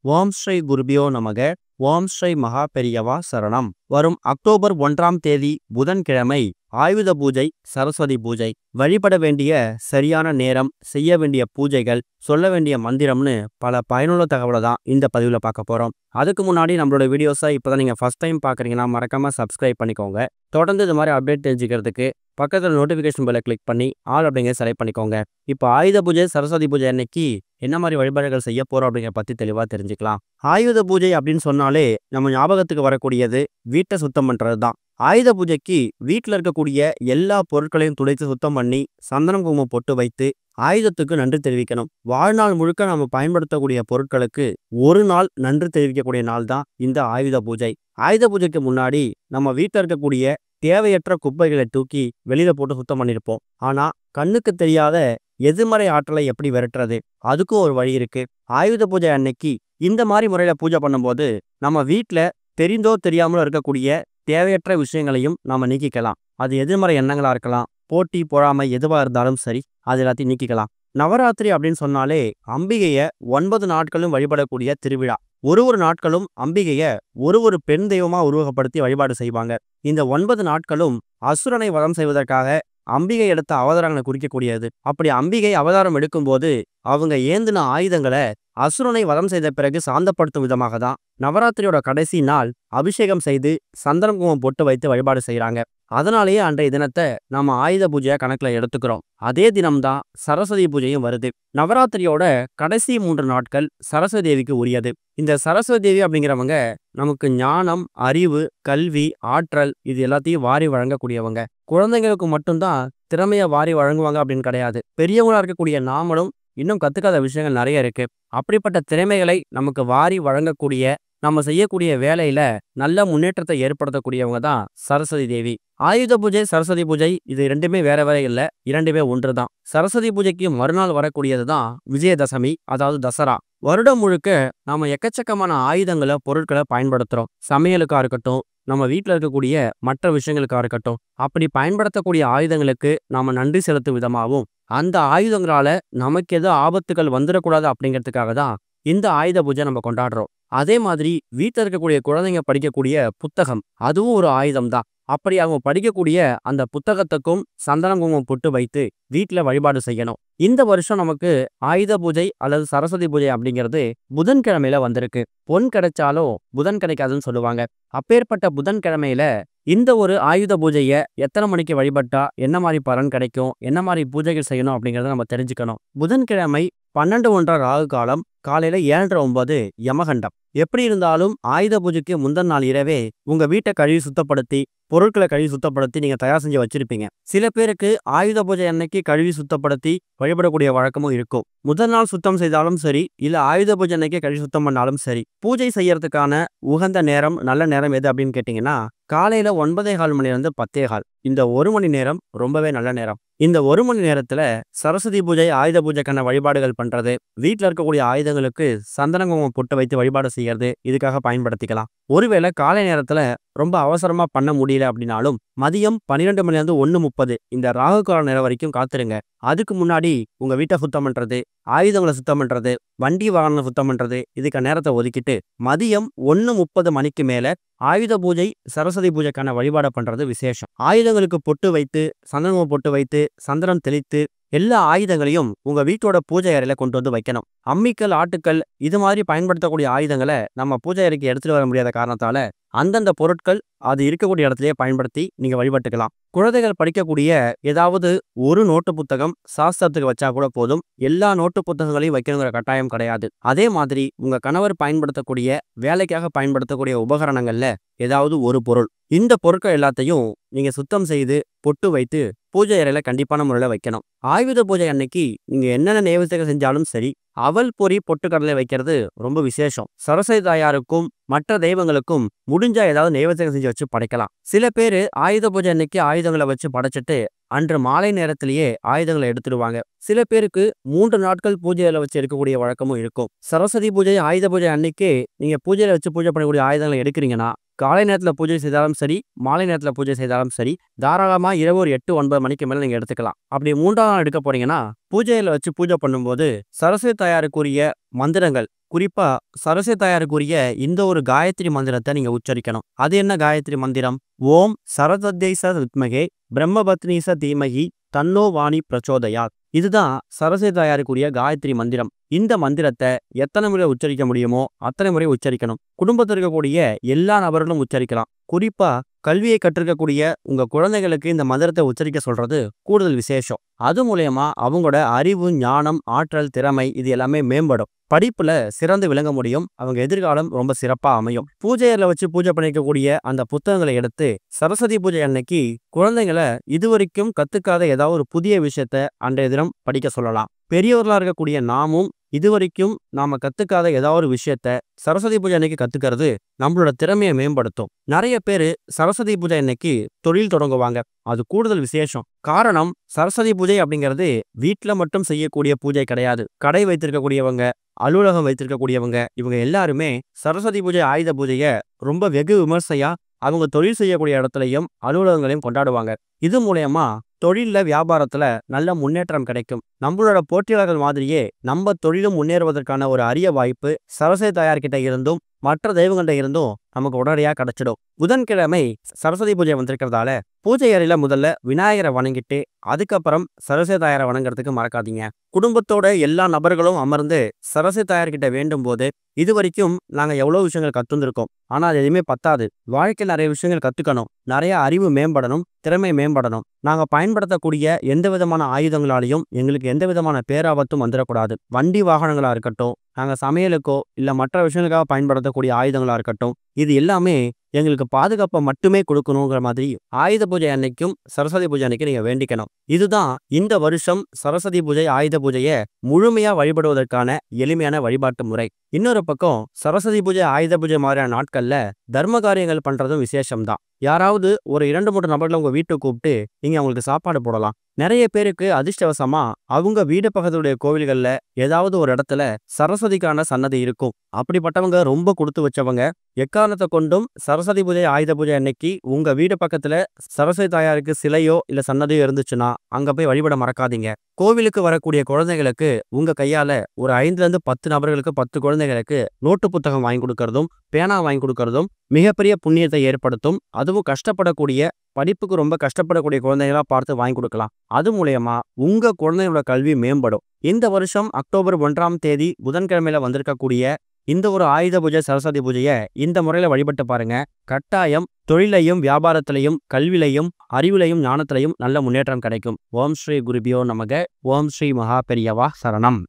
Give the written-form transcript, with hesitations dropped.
ஓம் ஸ்ரீ குருபியோ நமக. ஓம் ஸ்ரீ மகா பெரியவா சரணம். வரும் அக்டோபர் 1ஆம் தேதி புதன்கிழமை ஆயுத பூஜை, சரஸ்வதி பூஜை. வழிபட வேண்டிய சரியான நேரம், செய்ய வேண்டிய பூஜைகள், சொல்ல வேண்டிய மந்திரம்னு பல பயனுள்ள தகவலை தான் இந்த பதிவில் பார்க்க போகிறோம். அதுக்கு முன்னாடி நம்மளோட வீடியோஸை இப்போதான் நீங்கள் ஃபஸ்ட் டைம் பார்க்குறீங்கன்னா மறக்காமல் சப்ஸ்கிரைப் பண்ணிக்கோங்க. தொடர்ந்து இது மாதிரி அப்டேட் தெரிஞ்சுக்கிறதுக்கு பக்கத்தில் நோட்டிஃபிகேஷன் பெல்லை கிளிக் பண்ணி ஆல் அப்படிங்கிற செலக்ட் பண்ணிக்கோங்க. இப்போ ஆயுத பூஜை, சரஸ்வதி பூஜை அன்னைக்கு என்ன மாதிரி வழிபாடுகள் செய்ய போகிறோம் அப்படிங்கிற பற்றி தெளிவாக தெரிஞ்சுக்கலாம். ஆயுத பூஜை அப்படின்னு சொன்னாலே நம்ம ஞாபகத்துக்கு வரக்கூடியது வீட்டை சுத்தம் பண்ணுறது தான். ஆயுத பூஜைக்கு வீட்டில் இருக்கக்கூடிய எல்லா பொருட்களையும் துடைத்து சுத்தம் பண்ணி சந்தனம் குங்குமம் பொட்டு வைத்து ஆயுதத்துக்கு நன்றி தெரிவிக்கணும். வாழ்நாள் முழுக்க நம்ம பயன்படுத்தக்கூடிய பொருட்களுக்கு ஒரு நாள் நன்றி தெரிவிக்கக்கூடிய நாள் தான் இந்த ஆயுத பூஜை. ஆயுத பூஜைக்கு முன்னாடி நம்ம வீட்டில் இருக்கக்கூடிய தேவையற்ற குப்பைகளை தூக்கி வெளியில போட்டு சுத்தம் பண்ணியிருப்போம். ஆனா கண்ணுக்கு தெரியாத எதிர்மறை ஆற்றலை எப்படி விரட்டுறது, அதுக்கும் ஒரு வழி இருக்கு. ஆயுத பூஜை அன்னைக்கு இந்த மாதிரி முறையில பூஜை பண்ணும்போது நம்ம வீட்டில் தெரிந்தோ தெரியாமலோ இருக்கக்கூடிய தேவையற்ற விஷயங்களையும் நம்ம நீக்கிக்கலாம். அது எதிர்மறை எண்ணங்களா இருக்கலாம், போட்டி பொறாமை எதுவா இருந்தாலும் சரி, அது எல்லாத்தையும் நீக்கிக்கலாம். நவராத்திரி அப்படின்னு சொன்னாலே அம்பிகையை 9 நாட்களும் வழிபடக்கூடிய திருவிழா. ஒரு நாட்களும் அம்பிகையை ஒரு பெண் தெய்வமா உருவகப்படுத்தி வழிபாடு செய்வாங்க. இந்த 9 நாட்களும் அசுரனை வதம் செய்வதற்காக அம்பிகை எடுத்த அவதாரங்களை குறிக்கக்கூடியது. அப்படி அம்பிகை அவதாரம் எடுக்கும்போது அவங்க ஏந்தின ஆயுதங்களை அசுரனை வதம் செய்த பிறகு சாந்தப்படுத்தும் விதமாக தான் நவராத்திரியோட கடைசி நாள் அபிஷேகம் செய்து சந்தனம் குங்குமம் போட்டு வைத்து வழிபாடு செய்கிறாங்க. அதனாலேயே அன்றைய தினத்தை நம்ம ஆயுத பூஜையா கணக்குல எடுத்துக்கிறோம். அதே தினம்தான் சரஸ்வதி பூஜையும் வருது. நவராத்திரியோட கடைசி 3 நாட்கள் சரஸ்வதி தேவிக்கு உரியது. இந்த சரஸ்வதி தேவி அப்படிங்கிறவங்க நமக்கு ஞானம், அறிவு, கல்வி, ஆற்றல் இது எல்லாத்தையும் வாரி வழங்கக்கூடியவங்க. குழந்தைங்களுக்கு மட்டும்தான் திறமையை வாரி வழங்குவாங்க அப்படின்னு கிடையாது. பெரியவங்களா இருக்கக்கூடிய நாமளும் இன்னும் கத்துக்காத விஷயங்கள் நிறைய இருக்கு. அப்படிப்பட்ட திறமைகளை நமக்கு வாரி வழங்கக்கூடிய, நம்ம செய்யக்கூடிய வேலையில நல்ல முன்னேற்றத்தை ஏற்படுத்தக்கூடியவங்க தான் சரஸ்வதி தேவி. ஆயுத பூஜை, சரஸ்வதி பூஜை இது ரெண்டுமே வேற வேற இல்லை, இரண்டுமே ஒன்று தான். சரஸ்வதி பூஜைக்கு மறுநாள் வரக்கூடியது தான் விஜயதசமி, அதாவது தசரா. வருடம் முழுக்க நாம எக்கச்சக்கமான ஆயுதங்களை, பொருட்களை பயன்படுத்துறோம். சமையலுக்கா இருக்கட்டும், நம்ம வீட்டில் இருக்கக்கூடிய மற்ற விஷயங்களுக்காக இருக்கட்டும், அப்படி பயன்படுத்தக்கூடிய ஆயுதங்களுக்கு நாம நன்றி செலுத்தும் விதமாகவும், அந்த ஆயுதங்களால நமக்கு எதோ ஆபத்துகள் வந்துடக்கூடாது அப்படிங்கிறதுக்காக தான் இந்த ஆயுத பூஜை நம்ம கொண்டாடுறோம். அதே மாதிரி வீட்டில் இருக்கக்கூடிய குழந்தைங்க படிக்கக்கூடிய புத்தகம், அதுவும் ஒரு ஆயுதம் தான். அப்படி அவங்க படிக்கக்கூடிய அந்த புத்தகத்துக்கும் சந்தனம் குங்குமம் பொட்டு வைத்து வீட்டில் வழிபாடு செய்யணும். இந்த வருஷம் நமக்கு ஆயுத பூஜை அல்லது சரஸ்வதி பூஜை அப்படிங்கிறது புதன்கிழமையில வந்திருக்கு. பொன் கிடைச்சாலும் புதன் கிடைக்காதுன்னு சொல்லுவாங்க. அப்பேற்பட்ட புதன்கிழமையில இந்த ஒரு ஆயுத பூஜையை எத்தனை மணிக்கு வழிபட்டா என்ன மாதிரி பலன் கிடைக்கும், என்ன மாதிரி பூஜைகள் செய்யணும் அப்படிங்கிறத நம்ம தெரிஞ்சுக்கணும். புதன்கிழமை 12:01 ராகு காலம், காலையில 7:09 யமகண்டம். எப்படி இருந்தாலும் ஆயுத பூஜைக்கு முந்தின நாள் இரவே உங்க வீட்டை கழுவி சுத்தப்படுத்தி, பொருட்களை கழுவி சுத்தப்படுத்தி நீங்க தயார் செஞ்சு வச்சிருப்பீங்க. சில பேருக்கு ஆயுத பூஜை அன்னைக்கு கழுவி சுத்தப்படுத்தி வழிபடக்கூடிய வழக்கமும் இருக்கும். முதல் நாள் சுத்தம் செய்தாலும் சரி, இல்ல ஆயுத பூஜை அன்னைக்கு கழுவி சுத்தம் பண்ணாலும் சரி, பூஜை செய்யறதுக்கான உகந்த நேரம், நல்ல நேரம் எது அப்படின்னு கேட்டீங்கன்னா காலையில 9:15 மணிலிருந்து 10:15. இந்த 1 மணி நேரம் ரொம்பவே நல்ல நேரம். இந்த 1 மணி நேரத்துல சரஸ்வதி பூஜை, ஆயுத பூஜைக்கான வழிபாடுகள் பண்றது, வீட்டில் இருக்கக்கூடிய ஆயுதங்களுக்கு சந்தன குங்குமம் பொட்டு வைத்து வழிபாடு செய்யறது, இதுக்காக பயன்படுத்திக்கலாம். ஒருவேளை காலை நேரத்துல ரொம்ப அவசரமா பண்ண முடியல அப்படின்னாலும் மதியம் 12 மணிலிருந்து 1:30 இந்த ராகு கால நேரம் வரைக்கும் காத்துருங்க. அதுக்கு முன்னாடி உங்க வீட்டை சுத்தம் பண்றது, ஆயுதங்களை சுத்தம் பண்றது, வண்டி வாகனம் சுத்தம் பண்றது, இதுக்கு நேரத்தை ஒதுக்கிட்டு மதியம் 1:30 மணிக்கு மேல ஆயுத பூஜை, சரஸ்வதி பூஜைக்கான வழிபாடு பண்றது விசேஷம். ஆயுதங்களுக்கு பொட்டு வைத்து, சந்தனமும் பொட்டு வைத்து, சந்தனம் தெளித்து எல்லா ஆயுதங்களையும் உங்க வீட்டோட பூஜை அறையில கொண்டு வந்து வைக்கணும். அம்மிக்கல், ஆட்டுக்கல் இது மாதிரி பயன்படுத்தக்கூடிய ஆயுதங்களை நம்ம பூஜை அறைக்கு எடுத்துட்டு வர முடியாத காரணத்தால அந்தந்த பொருட்கள் அது இருக்கக்கூடிய இடத்துலயே பயன்படுத்தி நீங்க வழிபட்டுக்கலாம். குழந்தைகள் படிக்கக்கூடிய ஏதாவது ஒரு நோட்டு புத்தகம் சாஸ்திரத்துக்கு வச்சா கூட போதும். எல்லா நோட்டு புத்தகங்களையும் வைக்கணுங்கிற கட்டாயம் கிடையாது. அதே மாதிரி உங்க கணவர் பயன்படுத்தக்கூடிய, வேலைக்காக பயன்படுத்தக்கூடிய உபகரணங்கள்ல ஏதாவது ஒரு பொருள், இந்த பொருட்கள் எல்லாத்தையும் நீங்க சுத்தம் செய்து பொட்டு வைத்து பூஜை அறையில கண்டிப்பான முறையில் வைக்கணும். ஆயுத பூஜை அன்னைக்கு நீங்க என்னென்ன நைவேத்தியம் செஞ்சாலும் சரி, அவல் பொரி பொட்டுக்கடலை வைக்கிறது ரொம்ப விசேஷம். சரஸ்வதி தாயாருக்கும் மற்ற தெய்வங்களுக்கும் முடிஞ்சா ஏதாவது நைவேத்தியம் செஞ்சு வச்சு படைக்கலாம். சில பேர் ஆயுத பூஜை அன்னைக்கு ஆயுதங்களை வச்சு படைச்சிட்டு அன்று மாலை நேரத்திலேயே ஆயுதங்களை எடுத்துடுவாங்க. சில பேருக்கு 3 நாட்கள் பூஜையில வச்சு எடுக்கக்கூடிய வழக்கமும் இருக்கும். சரஸ்வதி பூஜை, ஆயுத பூஜை அன்னைக்கு நீங்க பூஜையில வச்சு பூஜை பண்ணக்கூடிய ஆயுதங்களை எடுக்கிறீங்கன்னா காலை நேரத்தில் பூஜை செய்தாலும் சரி, மாலை நேரத்தில் பூஜை செய்தாலும் சரி, தாராளமா இரவு ஒரு 8-9 மணிக்கு மேல நீங்க எடுத்துக்கலாம். அப்படி 3ஆம் நாள் எடுக்க போறீங்கன்னா பூஜையில வச்சு பூஜை பண்ணும்போது சரஸ்வதி தாயாருக்குரிய மந்திரங்கள். குறிப்பா சரஸ்வதி தாயாருக்குரிய இந்த ஒரு காயத்ரி மந்திரத்தை நீங்க உச்சரிக்கணும். அது என்ன காயத்ரி மந்திரம்? ஓம் சரஸ்வத்யை வித்மகே பிரம்மபத்னி தீமகி தன்னோ வாணி பிரச்சோதயாத். இதுதான் சரஸ்வதி தாயாருக்குரிய காயத்ரி மந்திரம். இந்த மந்திரத்தை எத்தனை முறை உச்சரிக்க முடியுமோ அத்தனை முறை உச்சரிக்கணும். குடும்பத்தில் இருக்கக்கூடிய எல்லா நபர்களும் உச்சரிக்கலாம். குறிப்பா கல்வியை கற்றிருக்கக்கூடிய உங்க குழந்தைகளுக்கு இந்த மந்திரத்தை உச்சரிக்க சொல்றது கூடுதல் விசேஷம். அது மூலயமா அவங்களோட அறிவு, ஞானம், ஆற்றல், திறமை இது எல்லாமே மேம்படும். படிப்புல சிறந்து விளங்க முடியும். அவங்க எதிர்காலம் ரொம்ப சிறப்பா அமையும். பூஜை அறையில வச்சு பூஜை பண்ணிக்கக்கூடிய அந்த புத்தகங்களை எடுத்து சரஸ்வதி பூஜை அன்னைக்கு குழந்தைங்களை இதுவரைக்கும் கத்துக்காத ஏதாவது ஒரு புதிய விஷயத்த அன்றைய தினம் படிக்க சொல்லலாம். பெரியவர்களா இருக்கக்கூடிய நாமும் இதுவரைக்கும் நாம கத்துக்காத ஏதாவது ஒரு விஷயத்த சரஸ்வதி பூஜை அன்னைக்கு கத்துக்கிறது நம்மளோட திறமையை மேம்படுத்தும். நிறைய பேரு சரஸ்வதி பூஜை அன்னைக்கு தொழில் தொடங்குவாங்க. அது கூடுதல் விசேஷம். காரணம், சரஸ்வதி பூஜை அப்படிங்கிறது வீட்டுல மட்டும் செய்யக்கூடிய பூஜை கிடையாது. கடை வைத்திருக்கக்கூடியவங்க, அலுவலகம் வைத்திருக்கக்கூடியவங்க, இவங்க எல்லாருமே சரஸ்வதி பூஜை, ஆயுத பூஜைய ரொம்ப வெகு விமர்சையா அவங்க தொழில் செய்யக்கூடிய இடத்துலையும் அலுவலகங்களையும் கொண்டாடுவாங்க. இது மூலயமா தொழில்ல, வியாபாரத்துல நல்ல முன்னேற்றம் கிடைக்கும். நம்மளோட போட்டியாளர்கள் மாதிரியே நம்ம தொழிலும் முன்னேறுவதற்கான ஒரு அரிய வாய்ப்பு சரஸ்வதி தாயார்கிட்ட இருந்தும் மற்ற தெய்வங்கள்ட்ட இருந்தும் நமக்கு உடனடியா கிடைச்சிடும். புதன்கிழமை சரஸ்வதி பூஜை வந்திருக்கிறதால பூஜை அறையில முதல்ல விநாயகரை வணங்கிட்டு அதுக்கப்புறம் சரஸ்வதி தாயாரை வணங்குறதுக்கு மறக்காதீங்க. குடும்பத்தோட எல்லா நபர்களும் அமர்ந்து சரஸ்வதி தாயார்கிட்ட வேண்டும் போது, இது வரைக்கும் நாங்க எவ்வளவு விஷயங்கள் கத்துந்திருக்கோம், ஆனா அது எதுவுமே பத்தாது. வாழ்க்கையில் நிறைய விஷயங்கள் கத்துக்கணும், நிறைய அறிவு மேம்படணும், திறமை மேம்படணும். நாங்க பயன்படுத்தக்கூடிய எந்த விதமான ஆயுதங்களாலையும் எங்களுக்கு எந்த விதமான பேராபத்தும் வந்துடக்கூடாது. வண்டி வாகனங்களா இருக்கட்டும், நாங்க சமையலுக்கோ இல்ல மற்ற விஷயங்களுக்காக பயன்படுத்தக்கூடிய ஆயுதங்களா இருக்கட்டும், இது எல்லாமே எங்களுக்கு பாதுகாப்பை மட்டுமே கொடுக்கணுங்கிற மாதிரி ஆயுத பூஜை அன்னைக்கும் சரஸ்வதி பூஜை அன்னைக்கு நீங்க வேண்டிக்கணும். இதுதான் இந்த வருஷம் சரஸ்வதி பூஜை, ஆயுத பூஜையை முழுமையா வழிபடுவதற்கான எளிமையான வழிபாட்டு முறை. இன்னொரு பக்கம் சரஸ்வதி பூஜை, ஆயுத பூஜை மாதிரியான நாட்கள்ல தர்ம காரியங்கள் பண்றதும் விசேஷம்தான். யாராவது ஒரு 2-3 நபர்களை உங்க வீட்டுக்கு கூப்பிட்டு நீங்க அவங்களுக்கு சாப்பாடு போடலாம். நிறைய பேருக்கு அதிர்ஷ்டவசமா அவங்க வீடு பக்கத்துடைய கோவில்கள்ல ஏதாவது ஒரு இடத்துல சரஸ்வதிக்கான சன்னதி இருக்கும். அப்படிப்பட்டவங்க ரொம்ப கொடுத்து வச்சவங்க. எக்காரணத்தை கொண்டும் சரஸ்வதி பூஜை, ஆயுத பூஜை அன்னைக்கு உங்க வீடு பக்கத்துல சரஸ்வதி தாயாருக்கு சிலையோ இல்ல சன்னதியோ இருந்துச்சுன்னா அங்க போய் வழிபட மறக்காதீங்க. கோவிலுக்கு வரக்கூடிய குழந்தைகளுக்கு உங்க கையால ஒரு 5-10 நபர்களுக்கு 10 குழந்தைகளுக்கு நோட்டு புத்தகம் வாங்கி கொடுக்கறதும், பேனா வாங்கி கொடுக்கறதும் மிகப்பெரிய புண்ணியத்தை ஏற்படுத்தும். அதுவும் கஷ்டப்படக்கூடிய, படிப்புக்கு ரொம்ப கஷ்டப்படக்கூடிய குழந்தைகளா பார்த்து வாங்கி கொடுக்கலாம். அது மூலயமா உங்க குழந்தைகளோட கல்வி மேம்படும். இந்த வருஷம் அக்டோபர் 1ஆம் தேதி புதன்கிழமையில வந்திருக்கக்கூடிய இந்த ஒரு ஆயுத பூஜை, சரஸ்வதி பூஜையை இந்த முறையில வழிபட்டு பாருங்க. கட்டாயம் தொழிலையும், வியாபாரத்திலையும், கல்விலையும், அறிவிலையும், ஞானத்திலையும் நல்ல முன்னேற்றம் கிடைக்கும். ஓம் ஸ்ரீ குருபியோ நமக. ஓம் ஸ்ரீ மகா பெரியவா சரணம்.